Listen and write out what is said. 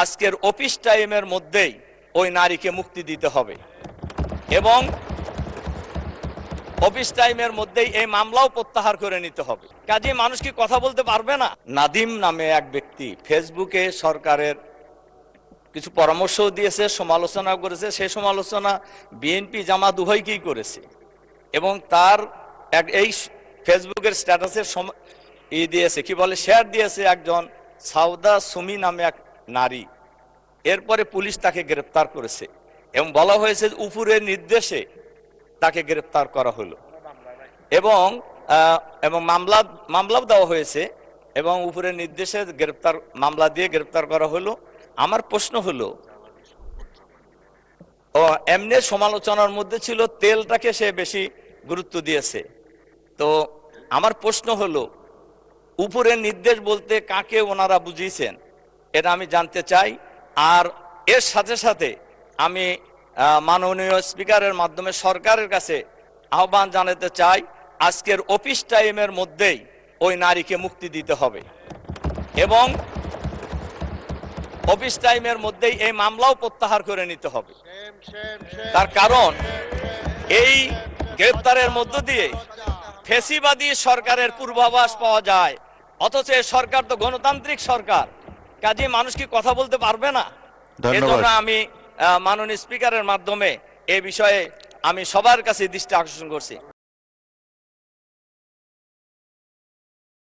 আজকের অফিস টাইমের মধ্যেই ওই নারীকে মুক্তি দিতে হবে এবং অফিস টাইমের মধ্যেই এই মামলাও প্রত্যাহার করে নিতে হবে। কাজেই মানুষ কি কথা বলতে পারবে না? নাদিম নামে এক ব্যক্তি ফেসবুকে সরকারের কিছু পরামর্শ দিয়েছে, সমালোচনা করেছে। সেই সমালোচনা বিএনপি জামাত উভয়কেই করেছে এবং তার এই ফেসবুকের স্ট্যাটাসের দিয়েছে, কি বলে, শেয়ার দিয়েছে একজন সাউদা সুমি নামে এক নারী। এরপরে পুলিশ তাকে গ্রেপ্তার করেছে এবং বলা হয়েছে উপরের নির্দেশে তাকে গ্রেপ্তার করা হলো এবং মামলাও দেওয়া হয়েছে এবং উপরের নির্দেশে মামলা দিয়ে গ্রেপ্তার করা হলো। আমার প্রশ্ন হলো, এমনি সমালোচনার মধ্যে ছিল তেলটাকে সে বেশি গুরুত্ব দিয়েছে। তো আমার প্রশ্ন হলো, উপরের নির্দেশ বলতে কাকে ওনারা বুঝিয়েছেন এটা আমি জানতে চাই। আর এর সাথে সাথে আমি মাননীয় স্পিকারের মাধ্যমে সরকারের কাছে আহ্বান জানাতে চাই, আজকের অফিস টাইমের মধ্যেই ওই নারীকে মুক্তি দিতে হবে এবং অফিস টাইমের মধ্যেই এই মামলাও প্রত্যাহার করে নিতে হবে। তার কারণ এই গ্রেপ্তারের মধ্য দিয়ে ফ্যাসিবাদী সরকারের পূর্বাভাস পাওয়া যায়, অথচ এই সরকার তো গণতান্ত্রিক সরকার। কাজে মানুষ কি কথা বলতে পারবে না? এজন্য আমি মাননীয় স্পিকারের মাধ্যমে এই বিষয়ে আমি সবার কাছে দৃষ্টি আকর্ষণ করছি।